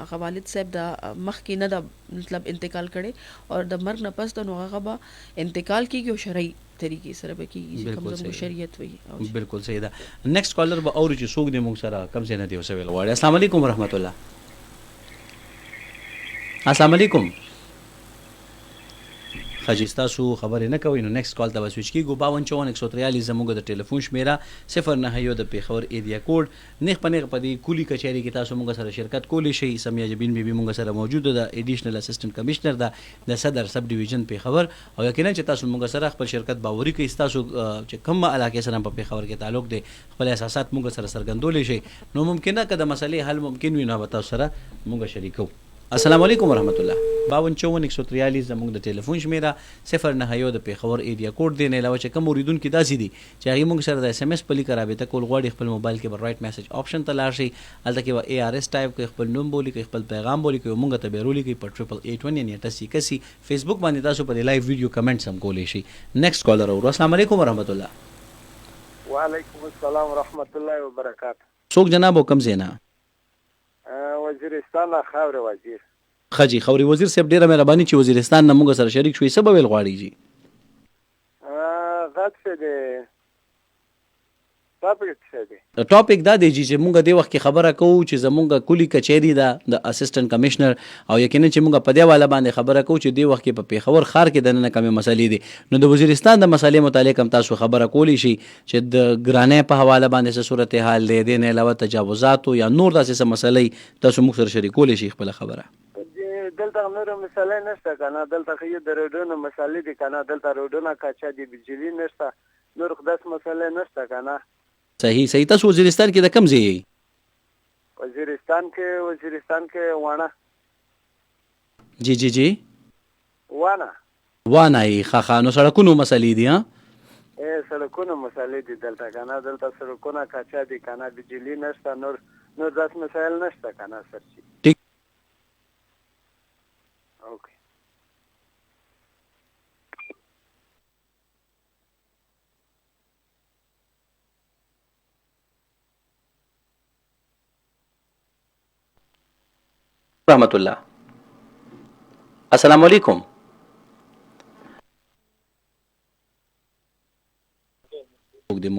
هغه والد صاحب د مخکې نه ده مطلب انتقال کړی او د مرګ نه پس د نو هغه به انتقال کېږي او شرعي طریقې سره به کېږي چې کوم زموږ شریعت وي بالکل صحیح ده نیکسټ کالر به اورو چې څوک دی موږ سره کم ځای نه دی وسویل غواړي السلام علیکم ورحمت الله السلام علیکم خجی ستاسو خبرې نه کوئ نو نیکسټ کال ته به سویچ کېږو 52 زموږ د ټلیفون شمیره 09 د پېښور ایریا کوډ نیغ په نیغ په دې کلي کچهري کې تاسو موږ سره شرکت کولی شئ سمیه جبین بیبي موږ سره موجوده ده ایډیشنل اسسټنټ کمشنر ده د صدر سب ډیویژن پېښور او یقینا چې تاسو موږ سره خپل شرکت باوري کوي ستاسو چې کوم علاقې سره په پېښور کې تعلق دی خپل احساسات موږ سره څرګندولی شئ نو ممکنه که د مسلې حل ممکن وي نو به تاسو سره موږ شریکو السلام علیکم ورحمت الله 52 زموږ د ټلیفون شمیره 09 د پېښور ایریا کوډ دی نه علاوه چې کوم اوریدونکي داسې دي چې هغې موږ سره د اس ام اس په لیکه رابطه کول غواړي خپل موبایل کې به رایټ میسج آپشن ته لاړ شئ هلته کې به اے آر اس ټایپ کوئ خپل نوم به ولیکئ خپل پیغام به ولیکئ موږ ته به یې ولیکئ په 8881 یعنې 88 فیسبوک باندې تاسو په دې لایو ویډیو کمنټس هم کولی شئ نیکسټ کالر اورو السلام علیکم ورحمت الله وعلیکم السلام ورحمت الله وبرکاته څوک جناب او کوم ځای نه وزیرستان خاورې وزیر خجی خوري وزیر صاحب ډیره مهرباني چې وزیرستان نه موږ سره شریک شوي څه به ویل غواړئ جی غږ څه دی ټاپک دا دی چې موږ دې وخت کې خبره کوو چې زموږ کلی کچهري ده د اسسټنټ کمشنر او یقینا چې موږ په دې والا باندې خبره کوو چې دې وخت کې په پېښور ښار کې دننه کمې مسلې دي نو د وزیرستان د مسلې متعلق هم تاسو خبره کولی شي چې د ګرانۍ په حواله باندې څه صورتحال دی دې نه علاوه تجاوزاتو یا نور داسې څه مسلې تاسو موږ سره شریکولی شي خپله خبره دلته نور مسلې نشته کنه دلته خو د روډونو مسلې دي کنه دلته روډونه کچا دي بجلی نشته نور خداس مسلې نشته کنه صحیح تاسو وزیرستان کې د کوم ځای یې؟ وزیرستان کې وانه. جی وانه یې ښه نو سړکونو مسلې دي ها؟ سړکونو مسلې دي دلته کنه، دلته سړکونه کچا دي کنه، بجلی نشته، نور داس مسایل نشته کنه سر شي. ټیک. اوکې. رحمت الله. السلام علیکم.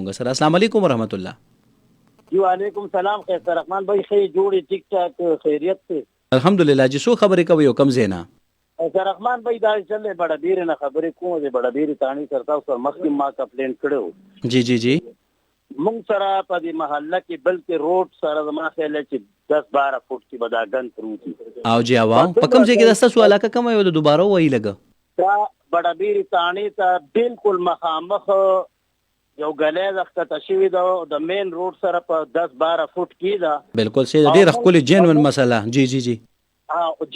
السلام علیکم ورحمۃ اللہ. جی وعلیکم السلام. خیر رحمان بھائی خیر جوړې ټیک ټاک خیریت ته الحمدلله. جی سو خبرې کوي او کم زینا رحمان بھائی دا چلې بڑا ډیر نه خبرې کوم دې بڑا ډیر تانی کرتا او مخکې ما کمپلین کړو. جی مونږ سره په دې محله کې بلکې روډ سره زما خیال چې 10-12 فوټ کې بداګن پروتي او جی عوام په کوم ځای کې دسته سو علاقه کوم یو د دوباره وای لګه دا بڑا ډیر تانی ته بالکل مخامخ یو غلې وخت شوی دا د مین روډ سره په 10-12 فوټ کې دا بالکل سي ډیر خپل جنون مسله. جی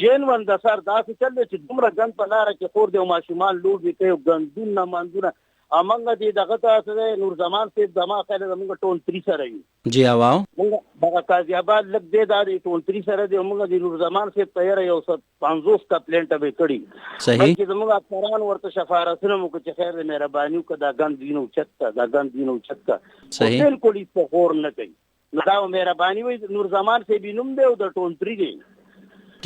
جنون د سر داسې چل چې دومره ګن په لار کې خور دی او ماشومان لوبي کوي ګندون نه مانځونه امنګ دي دغه تاسو نور زمان سي دما خاله زموږ ټول 3 سره یو. جی عوام دغه قاضي آباد لګ دی دا ټول 3 سره دی موږ د نور زمان سي تیار یو 50 کمپلینټ به کړی. صحیح چې زموږ افسران ورته شفارتونه مو چې خیر مهرباني وکړه دا ګن دینو چکتا صحیح بالکل هیڅ خور نه کوي. نو دا مهرباني وي نور زمان سي بینوم دی او د ټول 3 دی.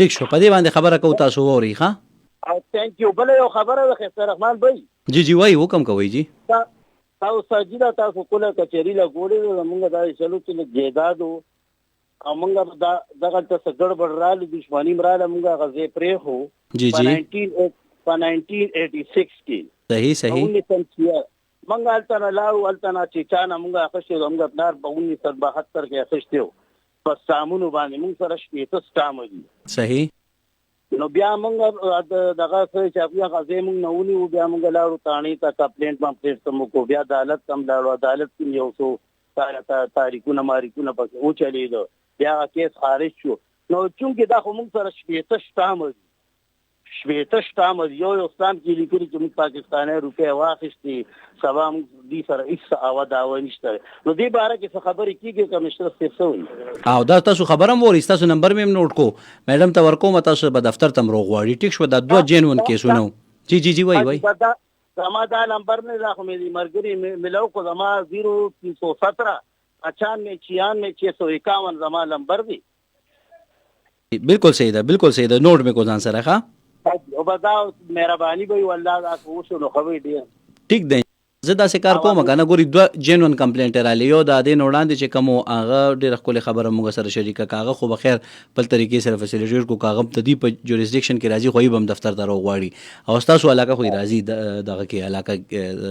ٹھیک شو په دې باندې خبره کو تاسو ووري ښا او ثانک یو. بل یو خبره ده خیر رحمان بھائی. جی وای حکم کوي. جی تاسو سجدا تاسو کوله کچېری لا ګوري موږ دا چلو چې جیدادو او موږ دا دغه ته ګړبړ رااله دښمنی مراله موږ غزې پرې هو. جی 1986 کې صحیح موږ التنا لاو التنا چې چانه موږ اخښو موږ بنار په 1972 کې اخښتو پس سامونو باندې موږ سره شپې سټام دي. صحیح نو بیا موږ دغه چې بیا غزې موږ نه ونی او بیا موږ لاړو تانی ته کمپلینټ کوم کو بیا عدالت کم لاړو عدالت کې یو څو تاریخونه ماریکونه پکې او چلی دو بیا کیس خارج شو. نو چونکه دا خو موږ سره شپې شتام یو اسلام کې لیکلي چې موږ پاکستاني روپیا واخیستي سبا موږ دې سره هیڅ داوا نشته. نو دې باره کې څه خبرې کیږي کمشنر صاحب سوي او دا تاسو خبرم ووري تاسو نمبر مې نوٹ کو میډم ته ورکوم تاسو په دفتر تم روغ واړی. ټیک شو دا دوه جنون کیسونه. جی وای زما دا نمبر نه راخو مې مرګري ملو کو زما 0317 959651 زما نمبر دی. بالکل صحیح ده نوٹ مې کو ځان سره ښا او بدا مهرباني به والله دا کوشش نو خوي دی. ټیک دی زه داسې کار کوم کنه ګوري دوه جنون کمپلینټ را لیو دا د نوړاندې چې کوم هغه ډېر خپل خبره موږ سره شریکه کاغه خو بخیر بل طریقې سره فیسیلیټیټ کو کاغه د دې په جوریسډکشن کې راځي خو یې بم دفتر ته راغواړي او تاسو علاقه خو راځي دغه کې علاقه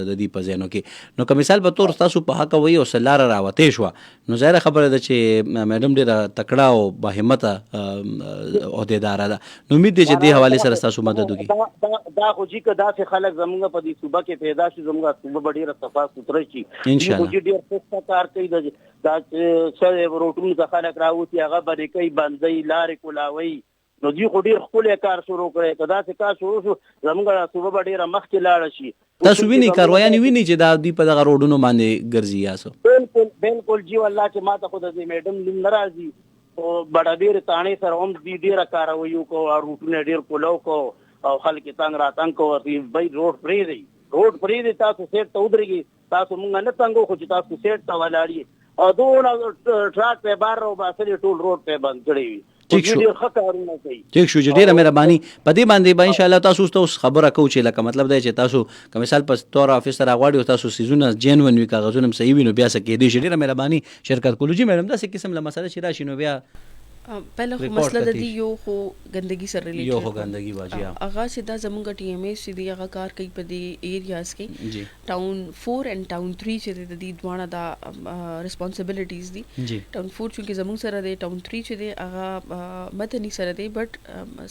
د دې په زینو کې. نو که مثال په تور تاسو په حق وي او سلار راوته شو نو ظاهر خبره ده چې میډم ډېر تکړه او باهمته عہدیدار ده. نو امید دې چې دې حواله سره تاسو مدد وکړي. دا خو چې کدا چې خلک زموږ په دې صوبه کې پیدا شي زموږ صوبه ډېر صفا سوتره شي ان شاء الله. ډېر څه کار کوي دا چې روټون څخه خلک راوتی هغه باندې کوي باندې لارې کولاوي. نو دوی خو ډېر خپل کار شروع کړي کدا چې کار شروع شو زموږ صوبه ډېر مخکې لاړ شي. تاسو ویني کاروایان ویني چې دا دی په دغه روډونو باندې ګرځي یاسو. بالکل جی والله چې ما ته خو د میډم ناراضي او بڑا ډېر تانی سره هم دې ډېر کاروي کو او روټونه ډېر کولو کو او خلک تنگ راتنګ کو بای روډ پرې دی تاسو سیټ ته ودرېږي تاسو مونږ نه څنګه خو چې تاسو سیټ ته ولاړی او دونه ټراک په بار او باسل ټول روډ په بند کړی وي. ټیک شو ډیره مهرباني په دې باندې به ان شاء الله تاسو خبره کوو چې لکه مطلب دی چې تاسو که مثال په تور افیسر غواړي او تاسو سيزونه جنون وي کاغذونه صحیح وي نو بیا سکه دې ډیره مهرباني شرکت کولو. جی میډم دا څه قسم له مسله چې راشي نو بیا پہله خو مسله د دې یو خو ګندګي سره ریلیټډ یو خو ګندګي واجی هغه چې دا زمونږ ټي ایم ایس چې دی هغه کار کوي په دې ایریاز کې ټاون 4 اینڈ ټاون 3 چې د دې دوانه دا ریسپانسبিলিټیز دي ټاون 4 چې زمونږ سره دی ټاون 3 چې دی هغه متنی سره دی بټ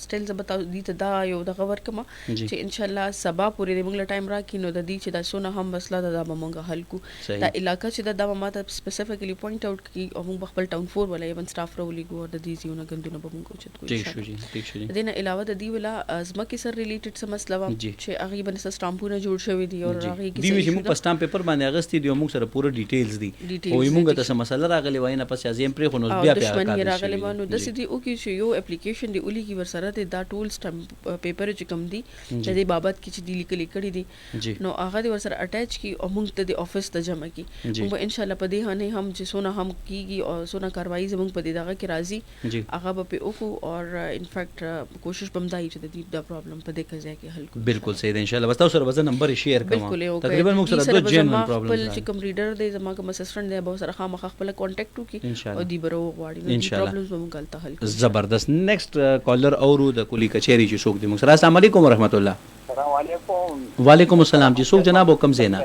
سټیل زبتا دي ته دا یو د خبر کما چې ان شاء الله سبا پورې موږ له ټایم راکې نو د دې چې دا سونه هم مسله دا موږ حل کو دا علاقہ چې دا ماته سپیسیفیکلی پوینټ آوټ کی او موږ خپل ټاون 4 ولا ایون سټاف رولې ګور د دې زیونه ګندونه به موږ اوچت کوو ٹھیک شو جی دینه علاوه د دې ولا ازمکه سره ریلیټډ څه مسله و چې هغه باندې سټامپونه جوړ شوی دي او هغه کې دی چې موږ په سټامپ پیپر باندې اغستې دی موږ سره پوره ډیټیلز دي او موږ ته څه مسله راغلی وای نه پس ازیم پرې خو نو بیا دښمنی راغلی وانه د سې دی او کې چې یو اپلیکیشن دی اولی کی ور سره دا ټول سټامپ پیپر چې کم دي د دې بابت کې چې دی لیکل کړي دي نو هغه دی ور سره اٹیچ کی او موږ ته د افیس ته جمع کی موږ ان شاء الله په دې هنه هم چې سونه هم کیږي او سونه کاروایی زموږ په دې دغه کې راځي هغه به په اوکو او ان فیکټ کوشش بمدای چې د دې دا پرابلم په دې کې ځای کې حل کړو بالکل صحیح ان شاء الله بس تاسو سره وزن نمبر شیر کوم تقریبا موږ سره دوه جنرال پرابلمز چې کوم ریډر دی زما کوم اسسټنټ دی به سره خامخ خپل کانټیکټ وکي او دی برو غواړي نو پرابلمز به موږ کلته حل کړو زبردست نیکسٹ کالر اورو د کلی کچهری چې څوک دی موږ سره السلام علیکم ورحمت الله السلام علیکم وعلیکم السلام جی څوک جناب حکم زینا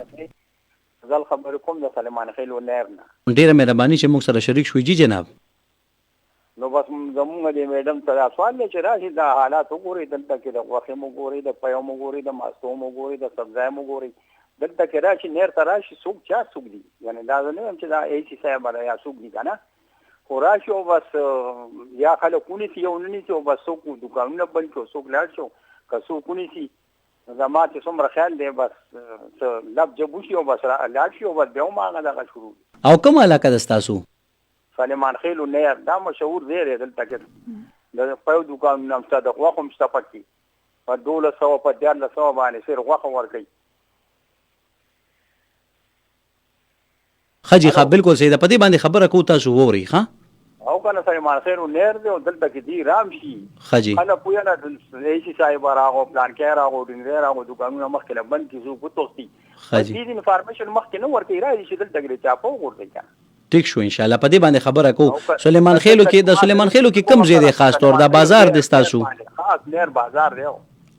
زل خبر کوم د سلیمان خیل ولرنه ډیره مهرباني چې موږ سره شریک شوي جی جناب نو بس زموږ د میډم ته سوال دی چې راشي دا حالات وګوري دلته کې د غوښې مو ګوري د پيو مو ګوري د ماستو مو ګوري د سبزای مو ګوري دلته کې راشي نیر ته راشي څوک چا څوک دي یعنی دا نه هم چې دا ای سی صاحب یا څوک دي کنه خو راشي او بس یا خلکونه سی یو نه سی او بس څوک دکانونه بند شو څوک لاړ شو که څوکونه سی زما چې څومره خیال دی بس لب جبوشي او بس لاړ شي او بس بیا ما هغه شروع او کوم علاقه د تاسو سلیمان خیل نیر دا مشهور دی دلته کې د پيو دکان نام څه د غوښه مستفقي په 1200 په 1400 باندې سر غوښه ورکي خجی خا بالکل صحیح ده پدې باندې خبره کو تاسو ووري ها او کنه سلیمان خیل نیر دی دلته کې دی رام شي خجی انا پویا نه ایسی صاحب راغو پلان کې راغو ډینګ راغو دکانونه مخکې لبند کې زو پتوستي خجی دې انفارمیشن مخکې نو ورته راځي چې دلته کې چاپو ورته ٹھیک شو ان شاء الله پدې باندې خبره کو سلیمان خیلو کې د سلیمان خیلو کې کم زیاده خاص طور دا بازار د تاسو خاص نیر بازار دی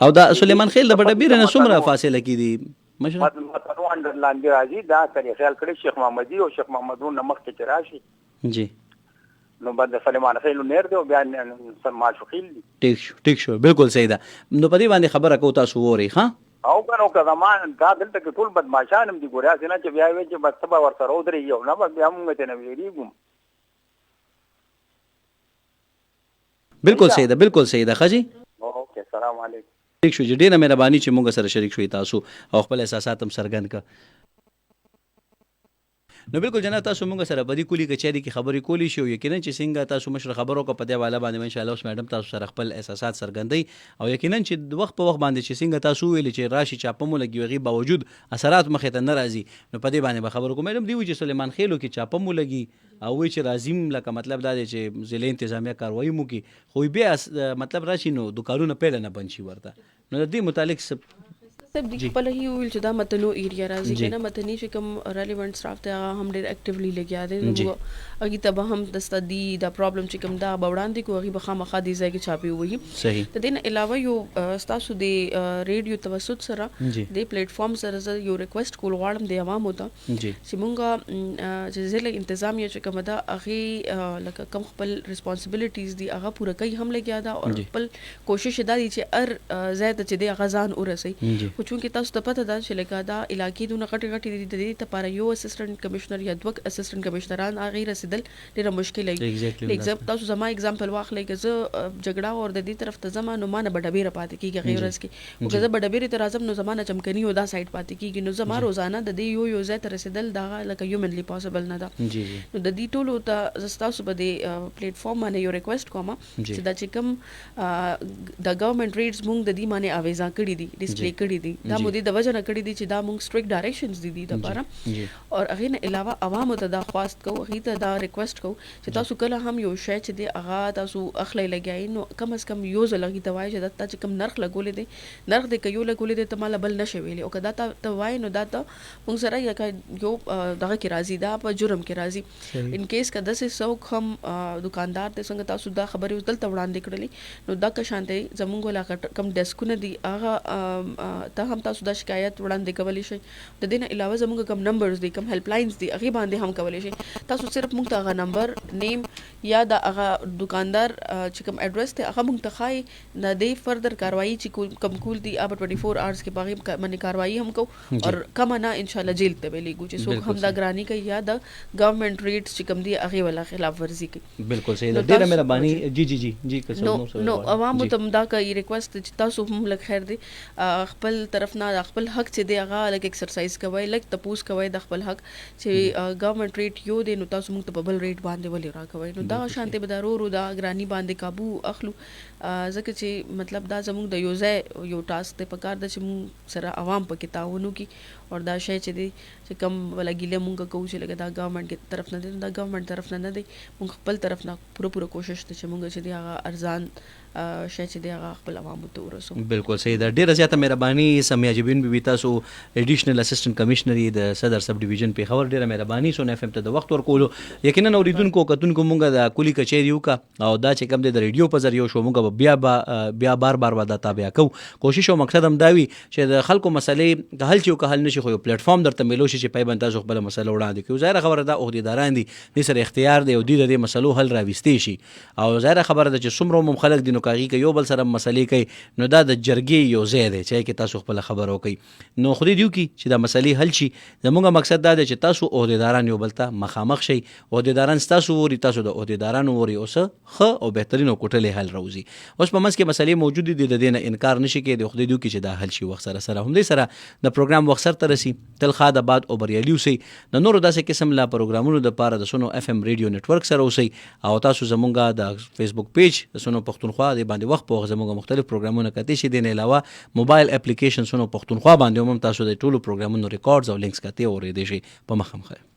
او دا سلیمان خیل د بډبیر نه څومره فاصله کې دي مشره مطلب اندرلاند راځي دا ترې خیال کړی شیخ محمدي او شیخ محمدون نمخ کې راشي جی نو بعد سلیمان خیل نیر دی بیا سلمان شخیل دی ټیک شو بالکل صحیح ده نو پدې باندې خبره کو تاسو ووري ها او کنه که زمان دا دلته کې ټول بدمعشان هم دي ګوریا څنګه چې بیا وی چې بس سبا ورسره ودرې یو نه بیا موږ ته نه ویریږم بالکل صحیح ده خجی اوکے السلام علیکم ٹھیک شو جی ډیره مهرباني چې موږ سره شریک شوي تاسو او خپل احساسات هم څرګند کړه نو بالکل جناب تاسو موږ سره بدی کولی کچاري کې خبرې کولی شو یقینا چې څنګه تاسو مشر خبرو کو پدې والا باندې ان شاء الله اوس میډم تاسو سره خپل احساسات څرګندوي او یقینا چې وخت په وخت باندې چې څنګه تاسو ویل چې راشي چاپمو لګي وغي باوجود اثرات مخې ته ناراضي نو پدې باندې به خبرو کوم میډم دی چې سلیمان خیلو کې چاپمو لګي او وی چې رازم لکه مطلب دا دی چې ضلع انتظامیه کاروایی مو کې خو بیا مطلب راشي نو دکانونه پیل نه بنشي ورته نو د دې متعلق سب د خپل هی ویل چې دا متنو ایریا راځي کنه متنی چې کوم ریلیونت سټاف ته هم ډیر اکټیولی لګیا دي اګي ته به هم د ستدي دا پرابلم چې کوم دا بوړاندې کو هغه بخا مخا دي ځای کې چاپی وي صحیح د دین علاوه یو تاسو د ریډیو توسط سره د پلیټ فارم سره یو ریکوست کول غواړم د عوامو ته چې مونږه چې ضلع انتظامیه چې کوم دا هغه لکه کم خپل ریسپانسبিলিټیز دي هغه پوره کوي هم لګیا دا او خپل کوشش دا دي چې ار زیات چې د غزان ورسي خو چونکې تاسو ته پته ده چې لکه دا علاقې دونه غټي دي د دې لپاره یو اسسټنټ کمشنر یا دوه اسسټنټ کمشنران هغه رسیدل ډیره مشکل دی تاسو زما اگزامپل واخلئ که زه جګړه اور د دې طرف ته زما نو مانه بډبیره پاتې کیږي غیر اس کې او که زه بډبیره ته راځم نو زمانه چمکنی او دا سایت پاتې کیږي نو زما روزانه د دې یو ځای ته رسیدل دا لکه هیومنلی پاسبل نه ده نو د دې ټولو ته زستاسو په دې پلیټ فارم باندې یو ریکوست کوم چې دا چې کوم د ګورنمنت ریټس مونږ د دې باندې اویزا کړی دي ډیسپلی کړی دي دي دا مودي د وجه نه کړی دي چې دا موږ سټریکټ ډایریکشنز دي د لپاره او هغه نه علاوه عوامو ته دا خواست کو هغه ته دا ریکوست کو چې تاسو کله هم یو شی چې دی هغه تاسو اخلي لګای نو کم از کم یو ځلګي توای چې دا چې کم نرخ لګولې دي نرخ د کيو لګولې دي ته مال بل نشي ویلي او کدا ته وای نو دا ته موږ سره یو دغه کې راځي دا په جرم کې راځي ان کیس کدا سه څوک هم دکاندار ته څنګه تاسو دا خبرې اوس دلته وړاندې کړلې نو دا که شانته زمونږ ولا کم ډیسکونه دي هغه ته هم تاسو دا شکایت وړاندې کولی شئ د دې نه علاوه زمونږ کم نمبرز دي کم هیلپ لاینز دي هغه باندې هم کولی شئ تاسو صرف موږ ته هغه نمبر نیم یا دا هغه دکاندار چې کوم ایڈریس ته هغه موږ ته خای نه دی فردر کاروایی چې کم کول دي اب 24 آورز کې باغی باندې کاروایی هم کو اور کم نه ان شاء الله جیل ته ویلې چې څوک هم دا ګرانی کوي یا د گورنمنٹ ریټس چې کم دي هغه ولا خلاف ورزي کوي بالکل صحیح ده ډیره مهرباني جی نو عوامو ته دا کوي ریکوست چې تاسو هم لک خیر دي خپل طرف نه خپل حق چې دی هغه لک ایکسرسایز کوي لک تپوس کوي د خپل حق چې گورنمنٹ ریټ یو دی نو تاسو موږ ته په بل ریټ باندې ولې راکوي نو دا شانته بدارو دا ګرانی باندې قابو اخلو ځکه چې مطلب دا زموږ د یو ټاسک ته پکار د چې موږ سره عوام په کې تعاونو کی اور دا شی چې دی چې کم ولا ګیله مونږ کوو چې لګا دا گورنمنٹ کی طرف نه دی دا گورنمنٹ طرف نه دی مونږ خپل طرف نه پوره کوشش ته چې مونږ چې دی هغه ارزان شی چې دی هغه خپل عوامو ته ورسو بالکل صحیح ده ډیره زیاته مهرباني سمیا جبین بي تاسو ایډیشنل اسسټنټ کمشنر د صدر سب ډیویژن په خبر ډیره مهرباني سو نه اف ام ته د وخت ورکولو یقینا اوریدونکو کتونکو مونږ د کلی کچېری وکا او دا چې کم د ریډیو په ذریعہ شو مونږ بیا بار ودا تابع کو کوشش او مقصد هم داوي چې د خلکو مسلې حل چې حل نشي خو یو پلیټ فارم درته ملو شي چې پیبند تاسو خپل مسله وړاندې کوي ظاهر خبره ده عہدیداران دي د سره اختیار دی او د دې مسلو حل راوستي شي او ظاهر خبره ده چې څومره مم خلک دي نو کاږي کې یو بل سره مسلې کوي نو دا د جرګې یو ځای دی چې کې تاسو خپل خبرو کوي نو خو دې دیو کی چې دا مسلې حل شي زموږ مقصد دا دی چې تاسو عہدیداران یو بل ته مخامخ شي عہدیداران تاسو ووري تاسو د عہدیدارانو ووري اوس خو او بهترینو کوټلې حل راوځي اوس په منځ کې مسلې موجود دي د دې نه انکار نشي کېدی خو دې دیو کی چې دا حل شي وخت سره هم دې سره د پروګرام وخت سره ترسي تل خاد آباد او بریالي اوسئ د نورو داسې قسم لا پروګرامونو د پاره د سونو اف ام ریډیو نتورک سره اوسئ او تاسو زمونږه د فیسبوک پیج د سونو پښتونخوا د باندې وخت په زمونږ مختلف پروګرامونه کتي شي د نه علاوه موبایل اپلیکیشن سونو پښتونخوا باندې هم تاسو د ټولو پروګرامونو ریکارډز او لینکس کتي اورئ دي شي په مخه